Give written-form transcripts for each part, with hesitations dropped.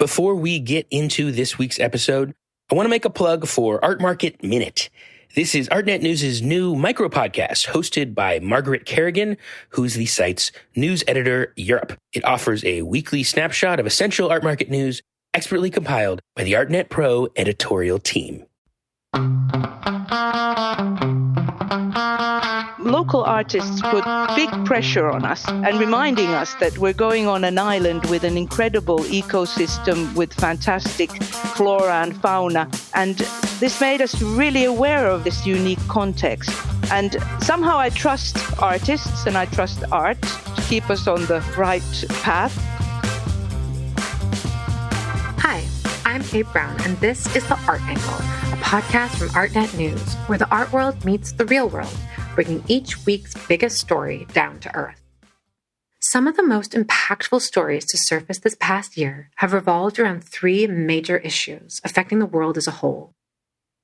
Before we get into this week's episode, I want to make a plug for Art Market Minute. This is ArtNet News' new micro-podcast hosted by Margaret Kerrigan, who's the site's news editor Europe. It offers a weekly snapshot of essential art market news expertly compiled by the ArtNet Pro editorial team. Local artists put big pressure on us and reminding us that we're going on an island with an incredible ecosystem with fantastic flora and fauna. And this made us really aware of this unique context. And somehow I trust artists and I trust art to keep us on the right path. Hi, I'm Kate Brown, and this is The Art Angle, a podcast from ArtNet News, where the art world meets the real world, bringing each week's biggest story down to earth. Some of the most impactful stories to surface this past year have revolved around three major issues affecting the world as a whole.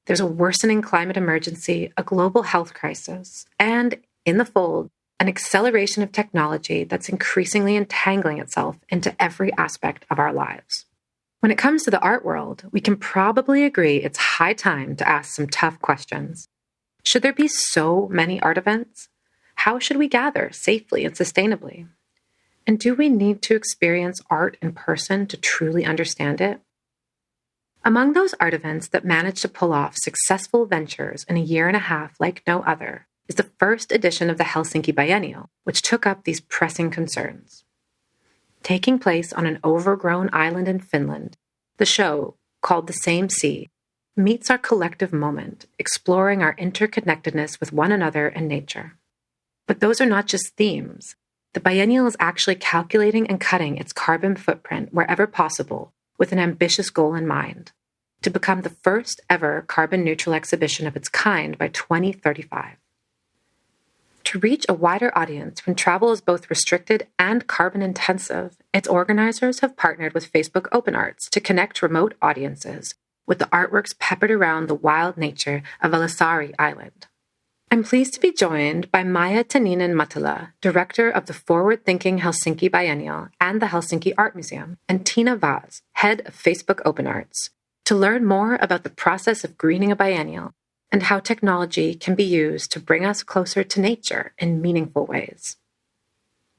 There's a worsening climate emergency, a global health crisis, and, in the fold, an acceleration of technology that's increasingly entangling itself into every aspect of our lives. When it comes to the art world, we can probably agree it's high time to ask some tough questions. Should there be so many art events? How should we gather safely and sustainably? And do we need to experience art in person to truly understand it? Among those art events that managed to pull off successful ventures in a year and a half like no other is the first edition of the Helsinki Biennial, which took up these pressing concerns. Taking place on an overgrown island in Finland, the show, called The Same Sea, meets our collective moment, exploring our interconnectedness with one another and nature. But those are not just themes. The biennial is actually calculating and cutting its carbon footprint wherever possible with an ambitious goal in mind, to become the first ever carbon neutral exhibition of its kind by 2035. To reach a wider audience when travel is both restricted and carbon intensive, its organizers have partnered with Facebook Open Arts to connect remote audiences with the artworks peppered around the wild nature of Vallisaari Island. I'm pleased to be joined by Maija Taninen-Mattila, director of the forward-thinking Helsinki Biennial and the Helsinki Art Museum, and Tina Vaz, head of Facebook Open Arts, to learn more about the process of greening a biennial and how technology can be used to bring us closer to nature in meaningful ways.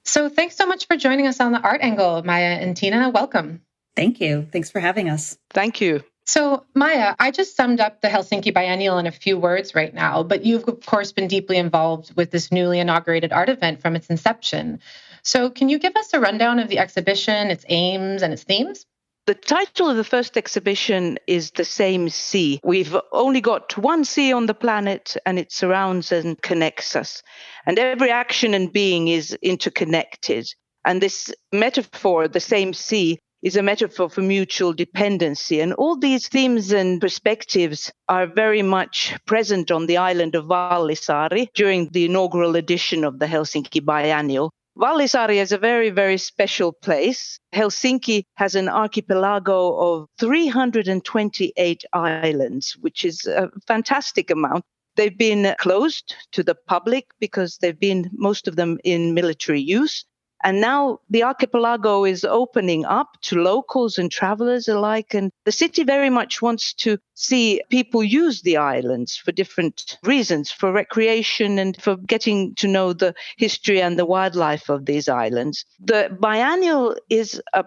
So thanks so much for joining us on The Art Angle, Maija and Tina. Welcome. Thank you. Thanks for having us. Thank you. So, Maija, I just summed up the Helsinki Biennial in a few words right now, but you've, of course, been deeply involved with this newly inaugurated art event from its inception. So can you give us a rundown of the exhibition, its aims, and its themes? The title of the first exhibition is The Same Sea. We've only got one sea on the planet, and it surrounds and connects us. And every action and being is interconnected. And this metaphor, the same sea, is a metaphor for mutual dependency. And all these themes and perspectives are very much present on the island of Vallisaari during the inaugural edition of the Helsinki Biennial. Vallisaari is a very, very special place. Helsinki has an archipelago of 328 islands, which is a fantastic amount. They've been closed to the public because they've been, most of them, in military use. And now the archipelago is opening up to locals and travelers alike. And the city very much wants to see people use the islands for different reasons, for recreation and for getting to know the history and the wildlife of these islands. The biennial is a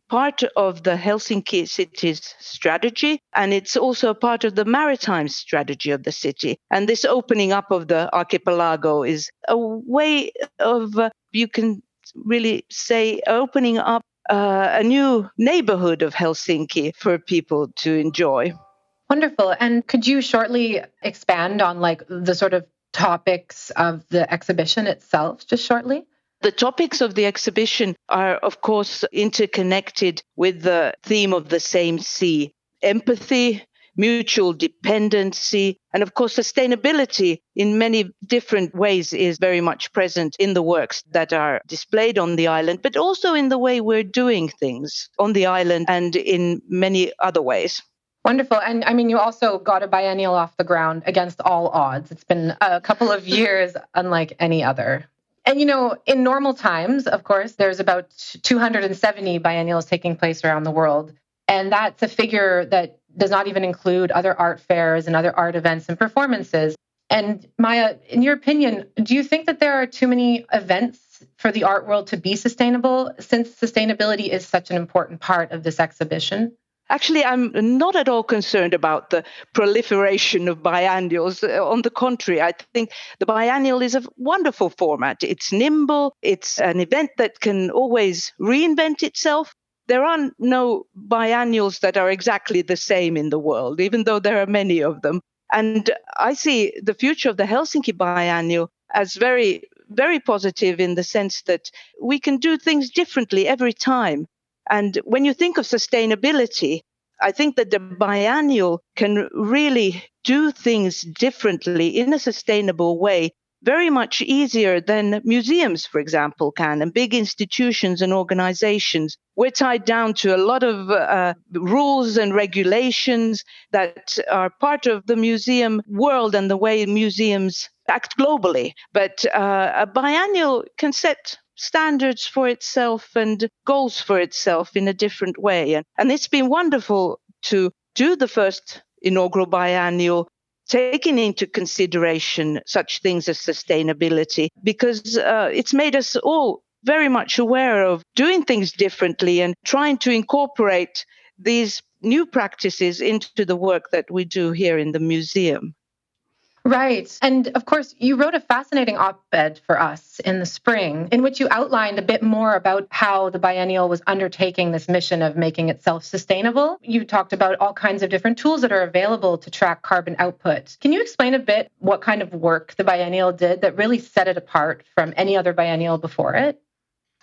part of the Helsinki city's strategy, and it's also a part of the maritime strategy of the city. And this opening up of the archipelago is a way of, you can really say, opening up a new neighborhood of Helsinki for people to enjoy. Wonderful. And could you shortly expand on the sort of topics of the exhibition itself, just shortly? The topics of the exhibition are, of course, interconnected with the theme of the same sea: empathy, mutual dependency, and of course, sustainability in many different ways is very much present in the works that are displayed on the island, but also in the way we're doing things on the island and in many other ways. Wonderful. And I mean, you also got a biennial off the ground against all odds. It's been a couple of years unlike any other. And, in normal times, of course, there's about 270 biennials taking place around the world. And that's a figure that does not even include other art fairs and other art events and performances. And Maya, in your opinion, do you think that there are too many events for the art world to be sustainable, since sustainability is such an important part of this exhibition? Actually, I'm not at all concerned about the proliferation of biennials. On the contrary, I think the biennial is a wonderful format. It's nimble. It's an event that can always reinvent itself. There are no biennials that are exactly the same in the world, even though there are many of them. And I see the future of the Helsinki Biennial as very, very positive in the sense that we can do things differently every time. And when you think of sustainability, I think that the biennial can really do things differently in a sustainable way, very much easier than museums, for example, can, and big institutions and organizations. We're tied down to a lot of rules and regulations that are part of the museum world and the way museums act globally. But a biennial can set standards for itself and goals for itself in a different way. And it's been wonderful to do the first inaugural biennial, taking into consideration such things as sustainability, because it's made us all very much aware of doing things differently and trying to incorporate these new practices into the work that we do here in the museum. Right. And of course, you wrote a fascinating op-ed for us in the spring in which you outlined a bit more about how the biennial was undertaking this mission of making itself sustainable. You talked about all kinds of different tools that are available to track carbon output. Can you explain a bit what kind of work the biennial did that really set it apart from any other biennial before it?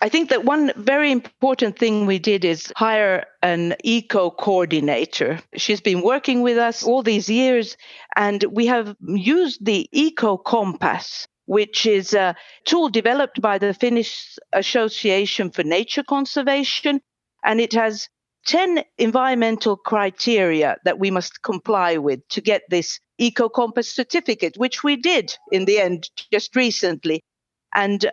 I think that one very important thing we did is hire an eco-coordinator. She's been working with us all these years, and we have used the eco-compass, which is a tool developed by the Finnish Association for Nature Conservation, and it has 10 environmental criteria that we must comply with to get this eco-compass certificate, which we did in the end just recently. And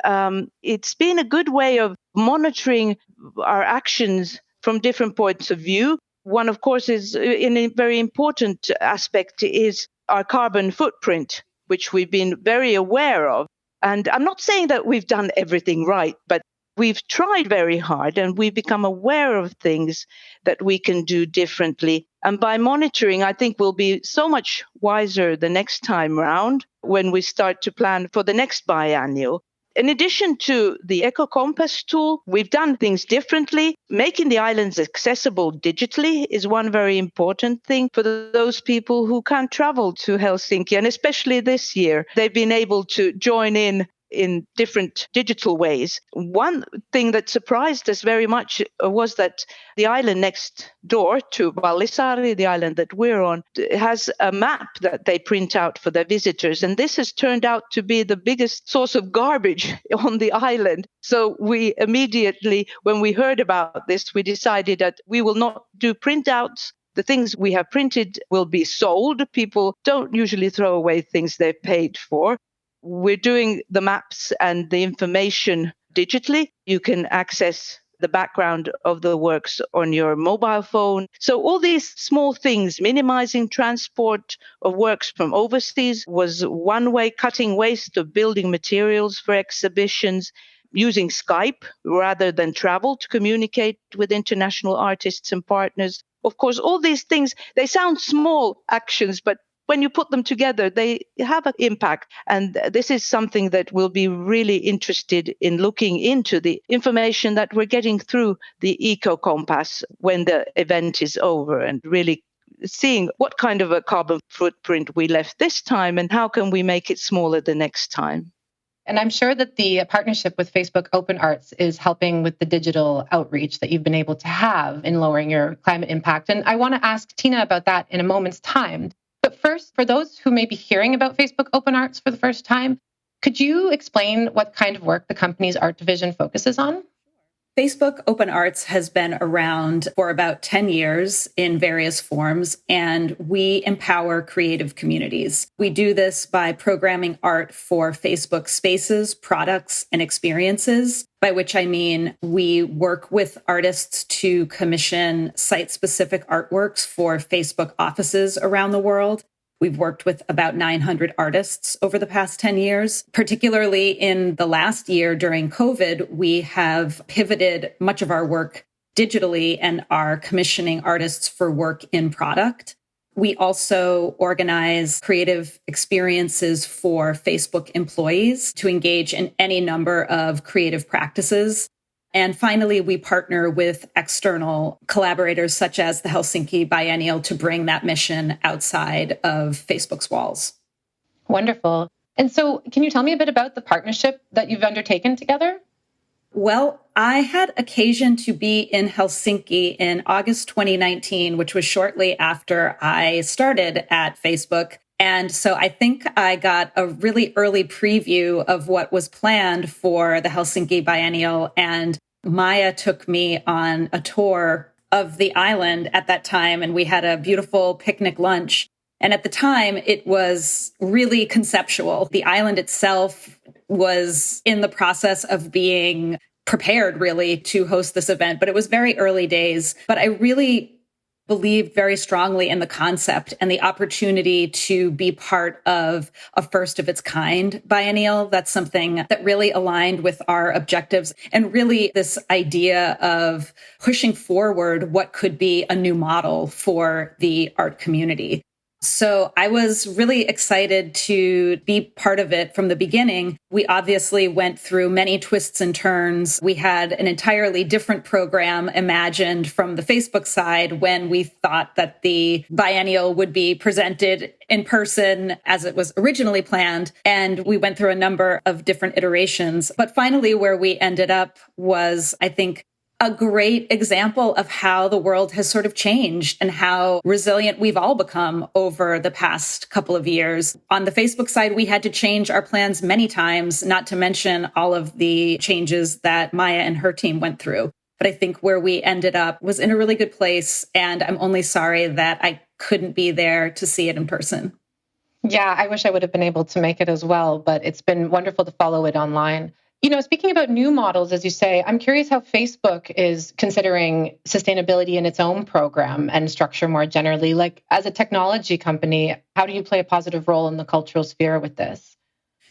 it's been a good way of monitoring our actions from different points of view. One, of course, is in a very important aspect is our carbon footprint, which we've been very aware of. And I'm not saying that we've done everything right, but we've tried very hard and we've become aware of things that we can do differently. And by monitoring, I think we'll be so much wiser the next time round when we start to plan for the next biennial. In addition to the Eco-Compass tool, we've done things differently. Making the islands accessible digitally is one very important thing for those people who can't travel to Helsinki. And especially this year, they've been able to join in different digital ways. One thing that surprised us very much was that the island next door to Vallisaari, the island that we're on, has a map that they print out for their visitors. And this has turned out to be the biggest source of garbage on the island. So we immediately, when we heard about this, we decided that we will not do printouts. The things we have printed will be sold. People don't usually throw away things they've paid for. We're doing the maps and the information digitally. You can access the background of the works on your mobile phone. So all these small things, minimizing transport of works from overseas was one way, cutting waste of building materials for exhibitions, using Skype rather than travel to communicate with international artists and partners. Of course, all these things, they sound small actions, but when you put them together, they have an impact. And this is something that we'll be really interested in looking into the information that we're getting through the Eco-Compass when the event is over and really seeing what kind of a carbon footprint we left this time and how can we make it smaller the next time. And I'm sure that the partnership with Facebook Open Arts is helping with the digital outreach that you've been able to have in lowering your climate impact. And I want to ask Tina about that in a moment's time. But first, for those who may be hearing about Facebook Open Arts for the first time, could you explain what kind of work the company's art division focuses on? Facebook Open Arts has been around for about 10 years in various forms, and we empower creative communities. We do this by programming art for Facebook spaces, products, and experiences, by which I mean we work with artists to commission site-specific artworks for Facebook offices around the world. We've worked with about 900 artists over the past 10 years. Particularly in the last year during COVID, we have pivoted much of our work digitally and are commissioning artists for work in product. We also organize creative experiences for Facebook employees to engage in any number of creative practices. And finally, we partner with external collaborators such as the Helsinki Biennial to bring that mission outside of Facebook's walls. Wonderful. And so can you tell me a bit about the partnership that you've undertaken together? Well, I had occasion to be in Helsinki in August 2019, which was shortly after I started at Facebook. And so I think I got a really early preview of what was planned for the Helsinki Biennial. And Maya took me on a tour of the island at that time, and we had a beautiful picnic lunch. And at the time, it was really conceptual. The island itself was in the process of being prepared, really, to host this event. But it was very early days. But I really believed very strongly in the concept and the opportunity to be part of a first of its kind biennial. That's something that really aligned with our objectives, and really this idea of pushing forward what could be a new model for the art community. So I was really excited to be part of it from the beginning. We obviously went through many twists and turns. We had an entirely different program imagined from the Facebook side when we thought that the biennial would be presented in person as it was originally planned. And we went through a number of different iterations. But finally, where we ended up was, I think, a great example of how the world has sort of changed and how resilient we've all become over the past couple of years. On the Facebook side, we had to change our plans many times, not to mention all of the changes that Maya and her team went through. But I think where we ended up was in a really good place. And I'm only sorry that I couldn't be there to see it in person. Yeah, I wish I would have been able to make it as well, but it's been wonderful to follow it online. You know, speaking about new models, as you say, I'm curious how Facebook is considering sustainability in its own program and structure more generally. Like, as a technology company, how do you play a positive role in the cultural sphere with this?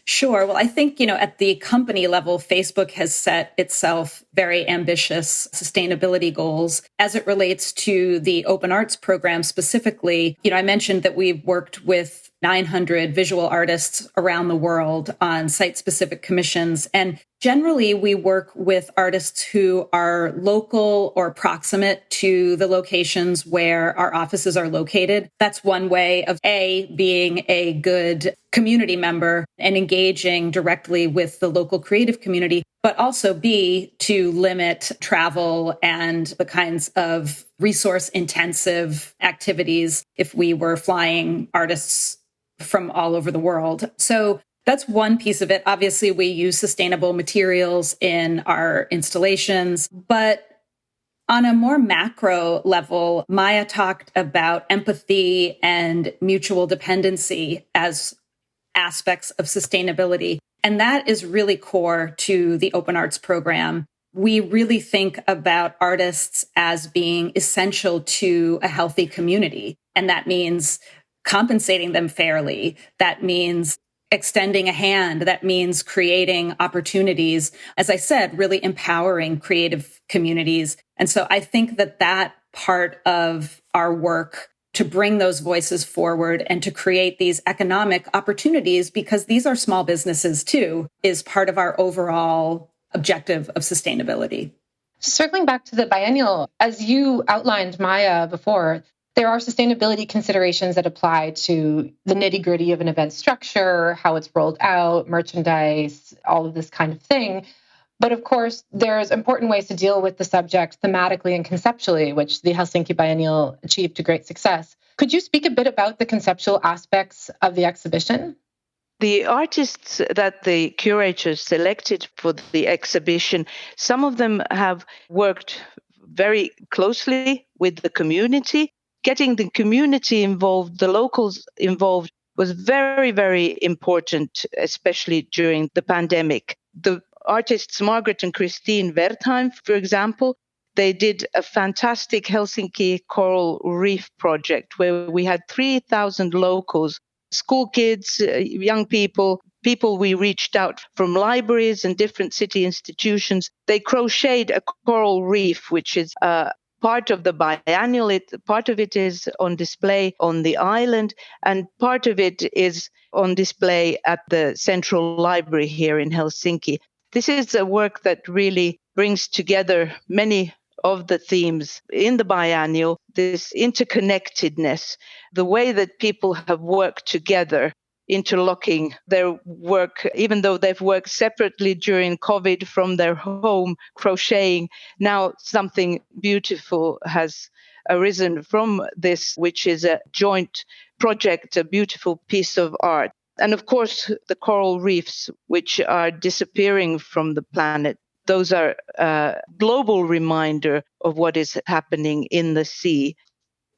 Sure. Well, I think, at the company level, Facebook has set itself very ambitious sustainability goals as it relates to the open arts program specifically. I mentioned that we've worked with 900 visual artists around the world on site-specific commissions. And generally, we work with artists who are local or proximate to the locations where our offices are located. That's one way of being a good community member and engaging directly with the local creative community, but also B, to limit travel and the kinds of resource-intensive activities if we were flying artists from all over the world. So that's one piece of it. Obviously, we use sustainable materials in our installations, but on a more macro level, Maya talked about empathy and mutual dependency as aspects of sustainability. And that is really core to the Open Arts program. We really think about artists as being essential to a healthy community. And that means compensating them fairly. That means extending a hand. That means creating opportunities. As I said, really empowering creative communities. And so I think that part of our work to bring those voices forward and to create these economic opportunities, because these are small businesses too, is part of our overall objective of sustainability. Circling back to the biennial, as you outlined, Maya, before, there are sustainability considerations that apply to the nitty-gritty of an event structure, how it's rolled out, merchandise, all of this kind of thing. But of course, there's important ways to deal with the subject thematically and conceptually, which the Helsinki Biennial achieved to great success. Could you speak a bit about the conceptual aspects of the exhibition? The artists that the curators selected for the exhibition, some of them have worked very closely with the community. Getting the community involved, the locals involved, was very, very important, especially during the pandemic. The artists Margaret and Christine Wertheim, for example, they did a fantastic Helsinki coral reef project where we had 3,000 locals, school kids, young people we reached out from libraries and different city institutions. They crocheted a coral reef, which is part of the biennial. Part of it is on display on the island, and part of it is on display at the Central Library here in Helsinki. This is a work that really brings together many of the themes in the biennial, this interconnectedness, the way that people have worked together, interlocking their work, even though they've worked separately during COVID from their home, crocheting. Now something beautiful has arisen from this, which is a joint project, a beautiful piece of art. And of course, the coral reefs, which are disappearing from the planet. Those are a global reminder of what is happening in the sea.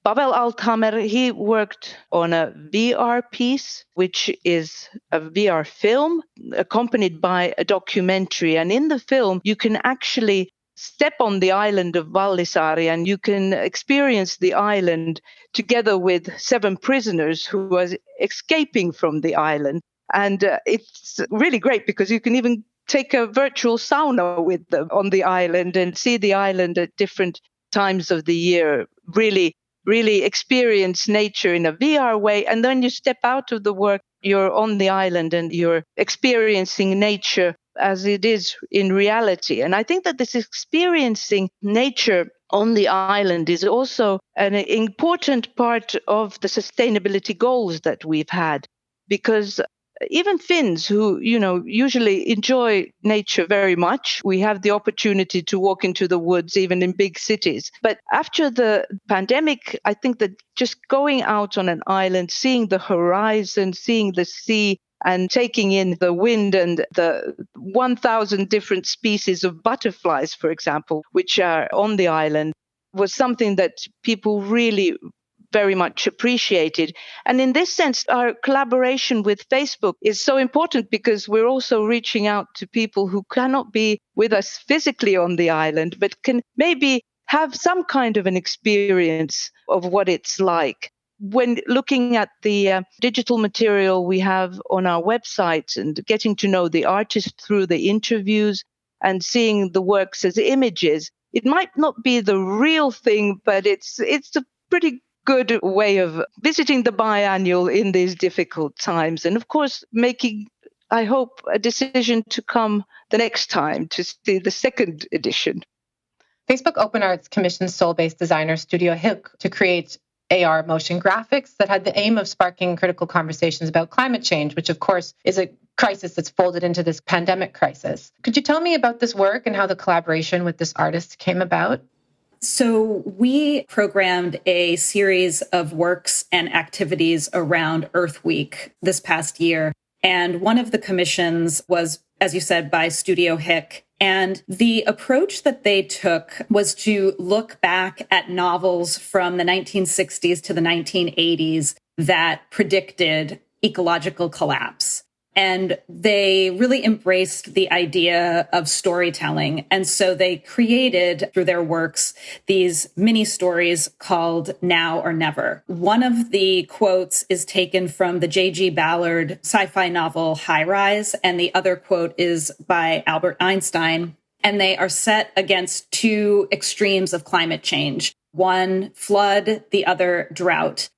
Pavel Althammer, he worked on a VR piece, which is a VR film accompanied by a documentary. And in the film, you can actually step on the island of Vallisaari and you can experience the island together with 7 prisoners who are escaping from the island. And it's really great because you can even take a virtual sauna with them on the island and see the island at different times of the year, really experience nature in a VR way. And then you step out of the work, you're on the island and you're experiencing nature as it is in reality. And I think that this experiencing nature on the island is also an important part of the sustainability goals that we've had, because even Finns who, usually enjoy nature very much, we have the opportunity to walk into the woods, even in big cities. But after the pandemic, I think that just going out on an island, seeing the horizon, seeing the sea, and taking in the wind and the 1,000 different species of butterflies, for example, which are on the island, was something that people really very much appreciated. And in this sense, our collaboration with Facebook is so important because we're also reaching out to people who cannot be with us physically on the island, but can maybe have some kind of an experience of what it's like. When looking at the digital material we have on our website and getting to know the artist through the interviews and seeing the works as images, it might not be the real thing, but it's a pretty good way of visiting the biennial in these difficult times. And of course, making, I hope, a decision to come the next time to see the second edition. Facebook Open Arts commissioned Seoul-based designer Studio Hilk to create AR motion graphics that had the aim of sparking critical conversations about climate change, which of course is a crisis that's folded into this pandemic crisis. Could you tell me about this work and how the collaboration with this artist came about? So we programmed a series of works and activities around Earth Week this past year. And one of the commissions was, as you said, by Studio Hick. And the approach that they took was to look back at novels from the 1960s to the 1980s that predicted ecological collapse. And they really embraced the idea of storytelling. And so they created, through their works, these mini stories called Now or Never. One of the quotes is taken from the J.G. Ballard sci-fi novel High Rise, and the other quote is by Albert Einstein. And they are set against 2 extremes of climate change. One, flood, the other, drought.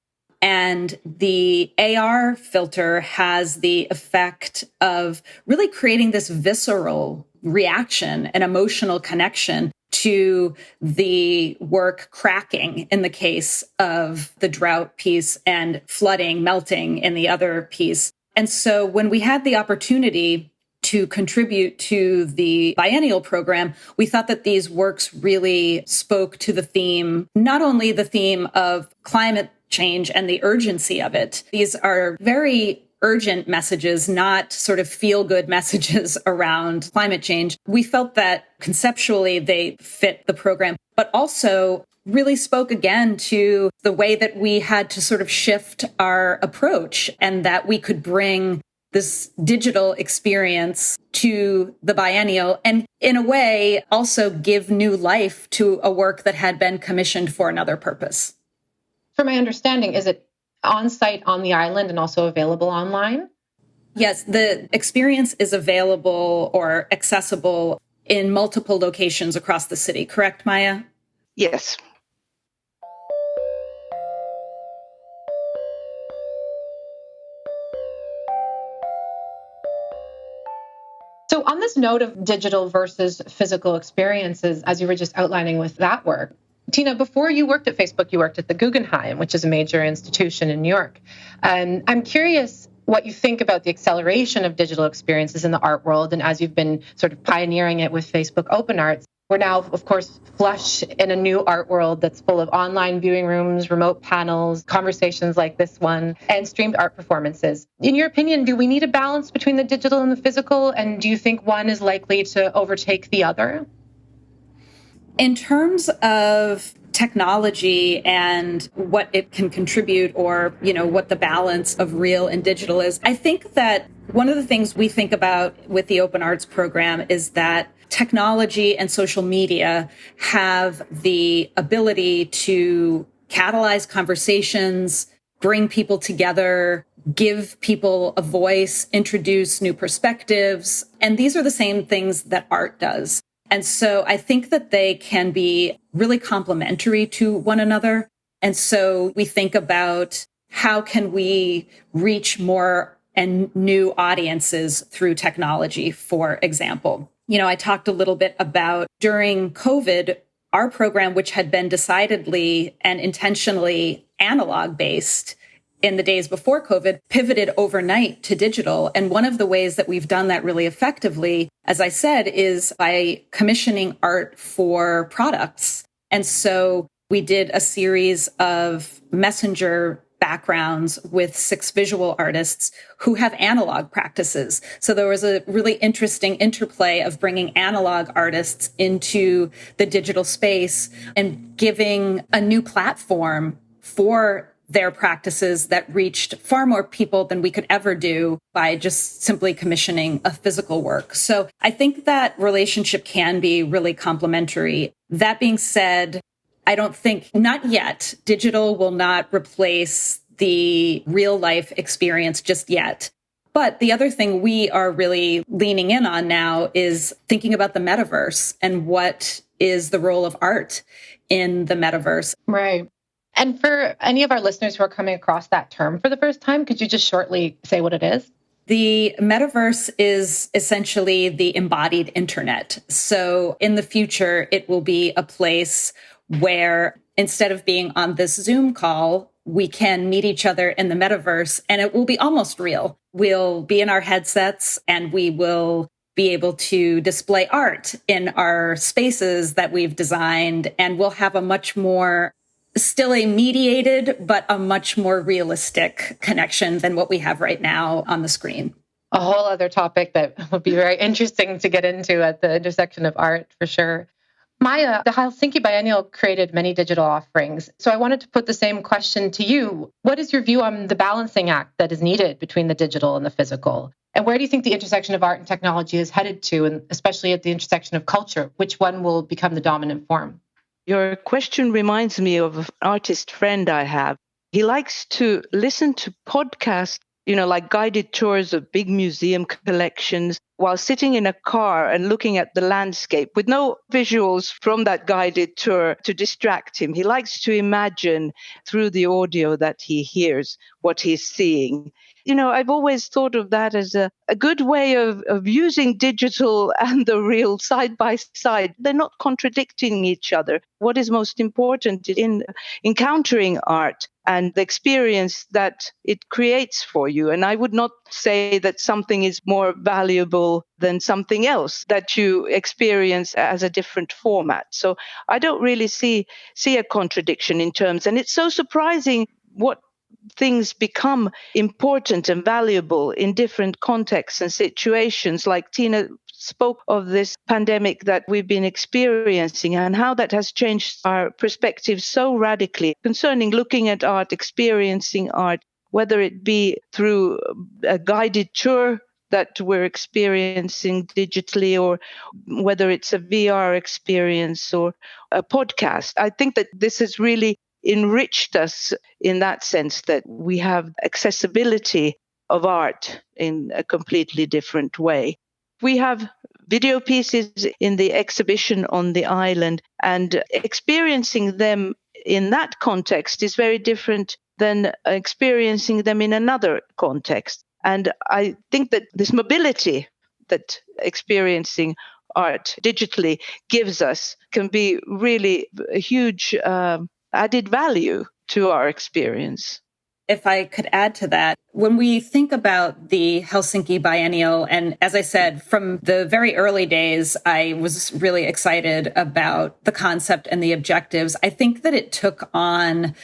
And the AR filter has the effect of really creating this visceral reaction, an emotional connection to the work cracking in the case of the drought piece and flooding, melting in the other piece. And so when we had the opportunity to contribute to the biennial program, we thought that these works really spoke to the theme, not only the theme of climate change and the urgency of it. These are very urgent messages, not sort of feel-good messages around climate change. We felt that conceptually they fit the program, but also really spoke again to the way that we had to sort of shift our approach and that we could bring this digital experience to the biennial and in a way also give new life to a work that had been commissioned for another purpose. From my understanding, is it on site on the island and also available online? Yes, the experience is available or accessible in multiple locations across the city. Correct, Maya? Yes. So on this note of digital versus physical experiences, as you were just outlining with that work, Tina, before you worked at Facebook, you worked at the Guggenheim, which is a major institution in New York. And I'm curious what you think about the acceleration of digital experiences in the art world. And as you've been sort of pioneering it with Facebook Open Arts, we're now, of course, flush in a new art world that's full of online viewing rooms, remote panels, conversations like this one, and streamed art performances. In your opinion, do we need a balance between the digital and the physical? And do you think one is likely to overtake the other? In terms of technology and what it can contribute or, what the balance of real and digital is, I think that one of the things we think about with the Open Arts program is that technology and social media have the ability to catalyze conversations, bring people together, give people a voice, introduce new perspectives. And these are the same things that art does. And so I think that they can be really complementary to one another. And so we think about how can we reach more and new audiences through technology, for example. I talked a little bit about during COVID, our program, which had been decidedly and intentionally analog based in the days before COVID, pivoted overnight to digital. And one of the ways that we've done that really effectively, as I said, is by commissioning art for products. And so we did a series of messenger backgrounds with 6 visual artists who have analog practices. So there was a really interesting interplay of bringing analog artists into the digital space and giving a new platform for their practices that reached far more people than we could ever do by just simply commissioning a physical work. So I think that relationship can be really complementary. That being said, I don't think, not yet, digital will not replace the real life experience just yet. But the other thing we are really leaning in on now is thinking about the metaverse and what is the role of art in the metaverse. Right. And for any of our listeners who are coming across that term for the first time, could you just shortly say what it is? The metaverse is essentially the embodied internet. So in the future, it will be a place where instead of being on this Zoom call, we can meet each other in the metaverse and it will be almost real. We'll be in our headsets and we will be able to display art in our spaces that we've designed, and we'll have a much more, still a mediated, but a much more realistic connection than what we have right now on the screen. A whole other topic that would be very interesting to get into at the intersection of art, for sure. Maya, the Helsinki Biennial created many digital offerings. So I wanted to put the same question to you. What is your view on the balancing act that is needed between the digital and the physical? And where do you think the intersection of art and technology is headed to, and especially at the intersection of culture? Which one will become the dominant form? Your question reminds me of an artist friend I have. He likes to listen to podcasts, like guided tours of big museum collections while sitting in a car and looking at the landscape with no visuals from that guided tour to distract him. He likes to imagine through the audio that he hears what he's seeing. I've always thought of that as a good way of using digital and the real side by side. They're not contradicting each other. What is most important in encountering art and the experience that it creates for you. And I would not say that something is more valuable than something else that you experience as a different format. So I don't really see a contradiction in terms. And it's so surprising what things become important and valuable in different contexts and situations. Like Tina spoke of this pandemic that we've been experiencing and how that has changed our perspective so radically concerning looking at art, experiencing art, whether it be through a guided tour that we're experiencing digitally, or whether it's a VR experience or a podcast. I think that this has really enriched us in that sense, that we have accessibility of art in a completely different way. We have video pieces in the exhibition on the island, and experiencing them in that context is very different than experiencing them in another context. And I think that this mobility that experiencing art digitally gives us can be really a huge added value to our experience. If I could add to that, when we think about the Helsinki Biennial, and as I said, from the very early days, I was really excited about the concept and the objectives. I think that it took on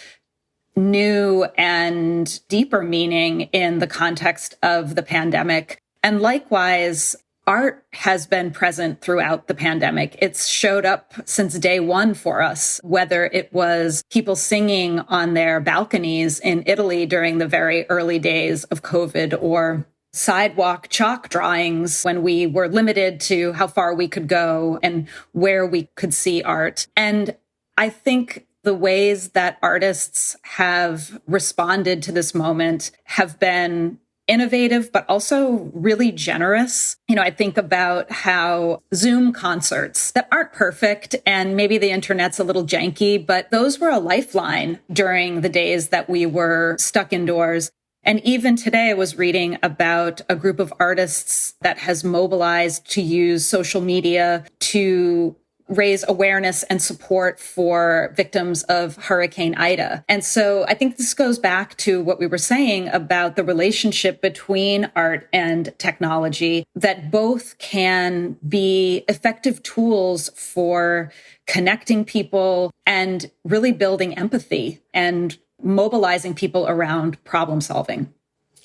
new and deeper meaning in the context of the pandemic. And likewise, art has been present throughout the pandemic. It's showed up since day one for us, whether it was people singing on their balconies in Italy during the very early days of COVID, or sidewalk chalk drawings when we were limited to how far we could go and where we could see art. And I think the ways that artists have responded to this moment have been innovative, but also really generous. I think about how Zoom concerts that aren't perfect, and maybe the internet's a little janky, but those were a lifeline during the days that we were stuck indoors. And even today, I was reading about a group of artists that has mobilized to use social media to raise awareness and support for victims of Hurricane Ida. And so I think this goes back to what we were saying about the relationship between art and technology, that both can be effective tools for connecting people and really building empathy and mobilizing people around problem solving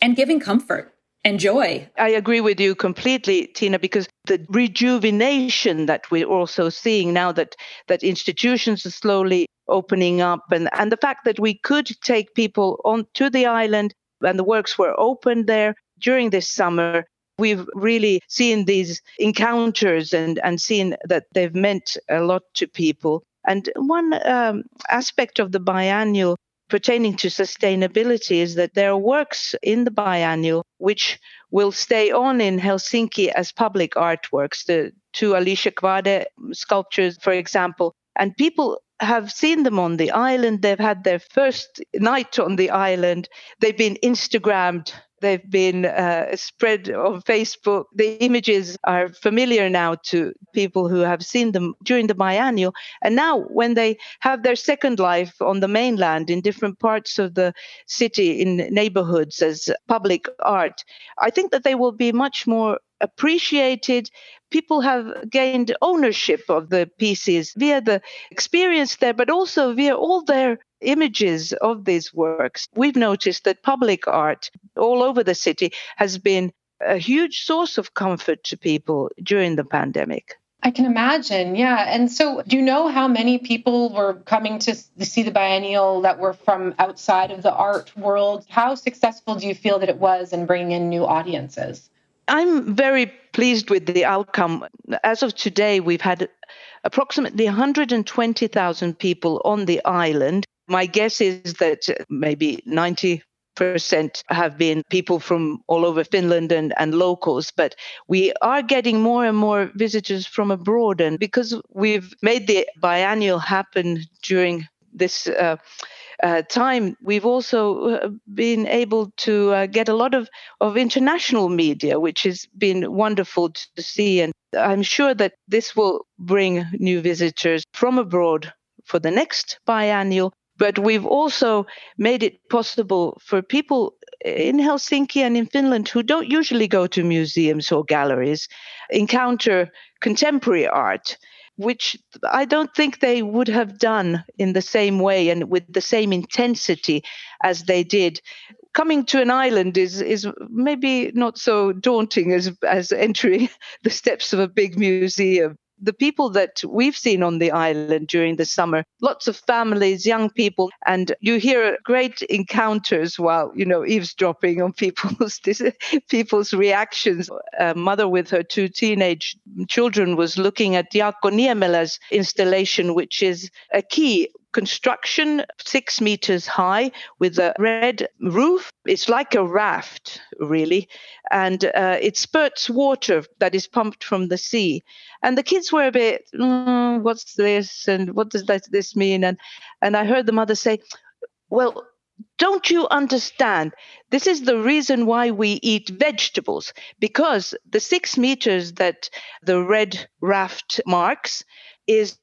and giving comfort and joy. I agree with you completely, Tina, because the rejuvenation that we're also seeing now that institutions are slowly opening up, and the fact that we could take people on to the island and the works were opened there during this summer, we've really seen these encounters and seen that they've meant a lot to people. And one aspect of the biennial pertaining to sustainability is that there are works in the biennial which will stay on in Helsinki as public artworks, the two Alicia Kvade sculptures, for example. And people have seen them on the island. They've had their first night on the island. They've been Instagrammed. They've been spread on Facebook. The images are familiar now to people who have seen them during the biennial. And now when they have their second life on the mainland in different parts of the city, in neighborhoods as public art, I think that they will be much more appreciated. People have gained ownership of the pieces via the experience there, but also via all their images of these works. We've noticed that public art all over the city has been a huge source of comfort to people during the pandemic. I can imagine, yeah. And so do you know how many people were coming to see the biennial that were from outside of the art world? How successful do you feel that it was in bringing in new audiences? I'm very pleased with the outcome. As of today, we've had approximately 120,000 people on the island. My guess is that maybe 90% have been people from all over Finland and locals, but we are getting more and more visitors from abroad. And because we've made the biennial happen during this time, we've also been able to get a lot of international media, which has been wonderful to see. And I'm sure that this will bring new visitors from abroad for the next biennial. But we've also made it possible for people in Helsinki and in Finland who don't usually go to museums or galleries encounter contemporary art. which I don't think they would have done in the same way and with the same intensity as they did. Coming to an island is maybe not so daunting as entering the steps of a big museum. The people that we've seen on the island during the summer, lots of families, young people, and you hear great encounters while, eavesdropping on people's reactions. A mother with her 2 teenage children was looking at Jaakko Niemelä's installation, which is a quay construction 6 meters high with a red roof. It's like a raft, really. And it spurts water that is pumped from the sea. And the kids were a bit, what's this? And what does this mean? And I heard the mother say, well, don't you understand? This is the reason why we eat vegetables, because the 6 meters that the red raft marks is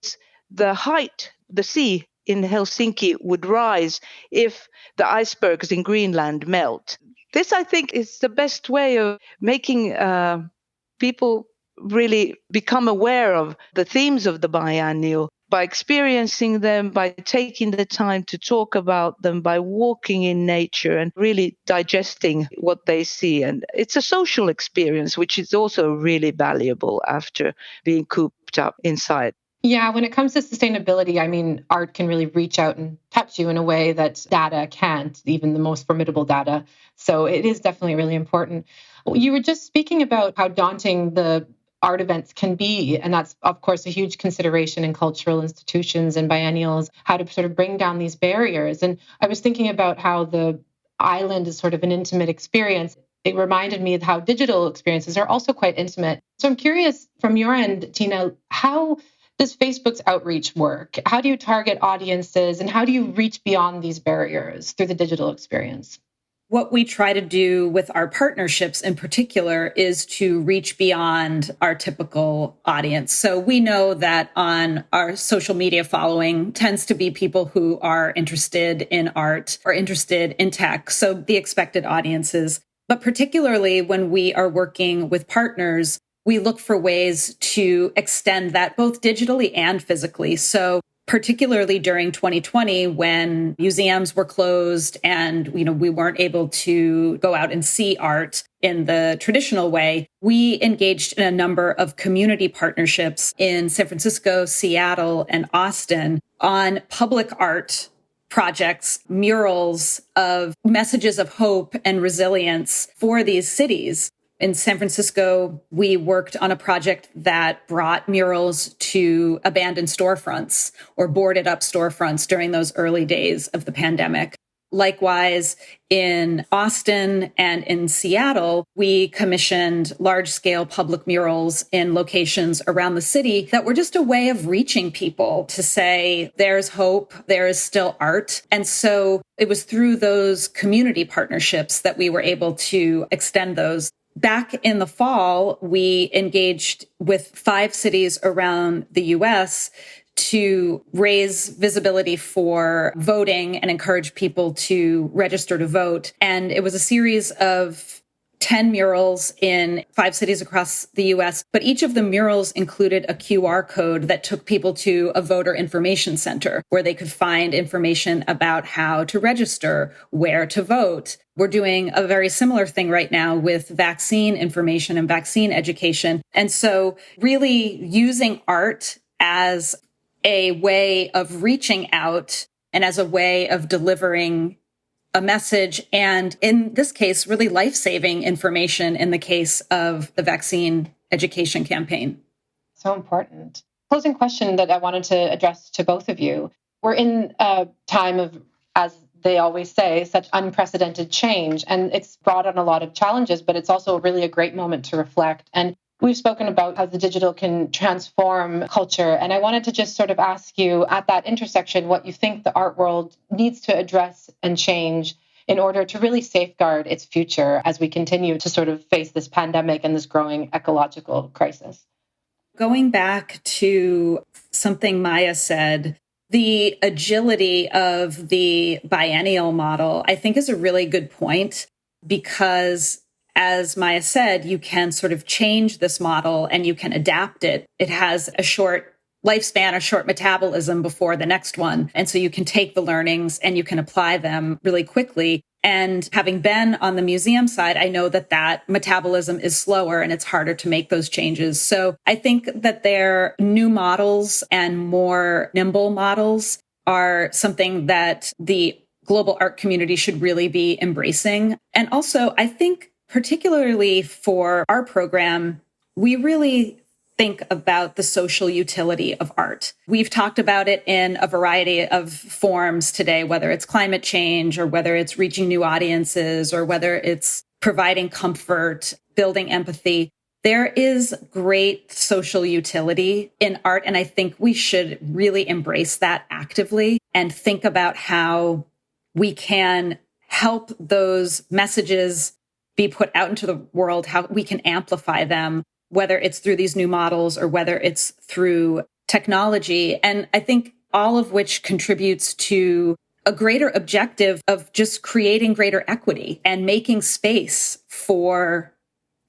the height the sea in Helsinki would rise if the icebergs in Greenland melt. This, I think, is the best way of making people really become aware of the themes of the biennial by experiencing them, by taking the time to talk about them, by walking in nature and really digesting what they see. And it's a social experience, which is also really valuable after being cooped up inside. Yeah, when it comes to sustainability, I mean, art can really reach out and touch you in a way that data can't, even the most formidable data. So it is definitely really important. You were just speaking about how daunting the art events can be. And that's, of course, a huge consideration in cultural institutions and biennials, how to sort of bring down these barriers. And I was thinking about how the island is sort of an intimate experience. It reminded me of how digital experiences are also quite intimate. So I'm curious from your end, Tina, how does Facebook's outreach work? How do you target audiences and how do you reach beyond these barriers through the digital experience? What we try to do with our partnerships in particular is to reach beyond our typical audience. So we know that on our social media following tends to be people who are interested in art or interested in tech. So the expected audiences. But particularly when we are working with partners, we look for ways to extend that both digitally and physically. So particularly during 2020, when museums were closed and we weren't able to go out and see art in the traditional way, we engaged in a number of community partnerships in San Francisco, Seattle, and Austin on public art projects, murals of messages of hope and resilience for these cities. In San Francisco, we worked on a project that brought murals to abandoned storefronts or boarded up storefronts during those early days of the pandemic. Likewise, in Austin and in Seattle, we commissioned large-scale public murals in locations around the city that were just a way of reaching people to say, there's hope, there is still art. And so it was through those community partnerships that we were able to extend those. Back in the fall, we engaged with 5 cities around the U.S. to raise visibility for voting and encourage people to register to vote. And it was a series of 10 murals in 5 cities across the U.S., but each of the murals included a QR code that took people to a voter information center where they could find information about how to register, where to vote. We're doing a very similar thing right now with vaccine information and vaccine education. And so really using art as a way of reaching out and as a way of delivering a message, and in this case, really life-saving information in the case of the vaccine education campaign. So important. Closing question that I wanted to address to both of you. We're in a time of, as they always say, such unprecedented change, and it's brought on a lot of challenges, but it's also really a great moment to reflect. And we've spoken about how the digital can transform culture. And I wanted to just sort of ask you at that intersection what you think the art world needs to address and change in order to really safeguard its future as we continue to sort of face this pandemic and this growing ecological crisis. Going back to something Maya said, the agility of the biennial model, I think, is a really good point because, as Maya said, you can sort of change this model and you can adapt it. It has a short lifespan or short metabolism before the next one. And so you can take the learnings and you can apply them really quickly. And having been on the museum side, I know that metabolism is slower and it's harder to make those changes. So I think that their new models and more nimble models are something that the global art community should really be embracing. And also, I think particularly for our program, we really think about the social utility of art. We've talked about it in a variety of forms today, whether it's climate change or whether it's reaching new audiences or whether it's providing comfort, building empathy. There is great social utility in art, and I think we should really embrace that actively and think about how we can help those messages be put out into the world, how we can amplify them, whether it's through these new models or whether it's through technology. And I think all of which contributes to a greater objective of just creating greater equity and making space for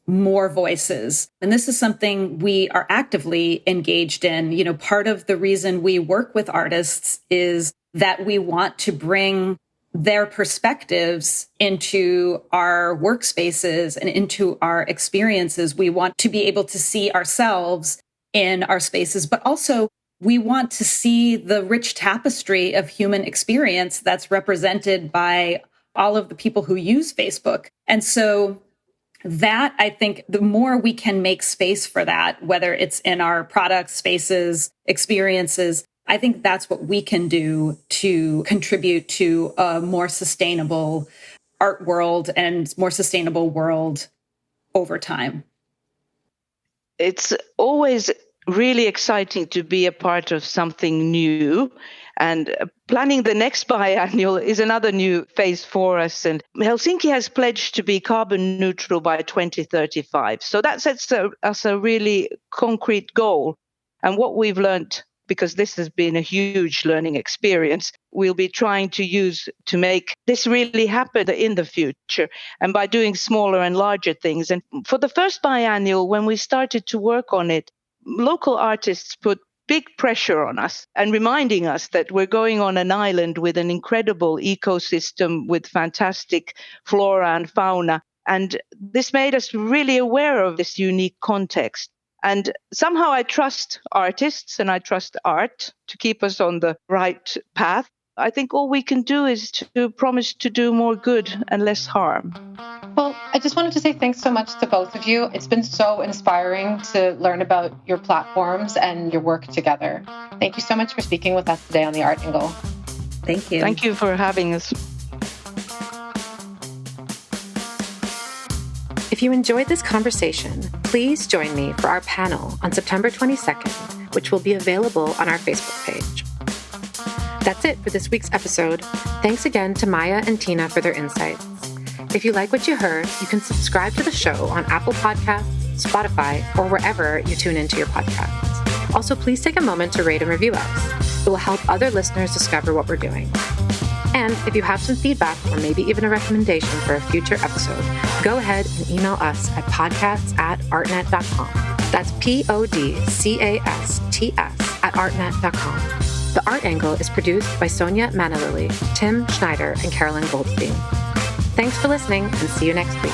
more voices. And this is something we are actively engaged in. You know, part of the reason we work with artists is that we want to bring their perspectives into our workspaces and into our experiences. We want to be able to see ourselves in our spaces, but also we want to see the rich tapestry of human experience that's represented by all of the people who use Facebook. And so that, I think, the more we can make space for that, whether it's in our products, spaces, experiences, I think that's what we can do to contribute to a more sustainable art world and more sustainable world over time. It's always really exciting to be a part of something new. And planning the next biennial is another new phase for us. And Helsinki has pledged to be carbon neutral by 2035. So that sets us a really concrete goal. And what we've learned, because this has been a huge learning experience, we'll be trying to use to make this really happen in the future, and by doing smaller and larger things. And for the first biennial, when we started to work on it, local artists put big pressure on us and reminding us that we're going on an island with an incredible ecosystem with fantastic flora and fauna. And this made us really aware of this unique context. And somehow I trust artists and I trust art to keep us on the right path. I think all we can do is to promise to do more good and less harm. Well, I just wanted to say thanks so much to both of you. It's been so inspiring to learn about your platforms and your work together. Thank you so much for speaking with us today on The Art Angle. Thank you. Thank you for having us. If you enjoyed this conversation, please join me for our panel on September 22nd, which will be available on our Facebook page. That's it for this week's episode. Thanks again to Maya and Tina for their insights. If you like what you heard, you can subscribe to the show on Apple Podcasts, Spotify, or wherever you tune into your podcasts. Also, please take a moment to rate and review us. It will help other listeners discover what we're doing. And if you have some feedback or maybe even a recommendation for a future episode, go ahead and email us at podcasts@artnet.com. That's podcasts@artnet.com. The Art Angle is produced by Sonia Manalili, Tim Schneider, and Carolyn Goldstein. Thanks for listening, and see you next week.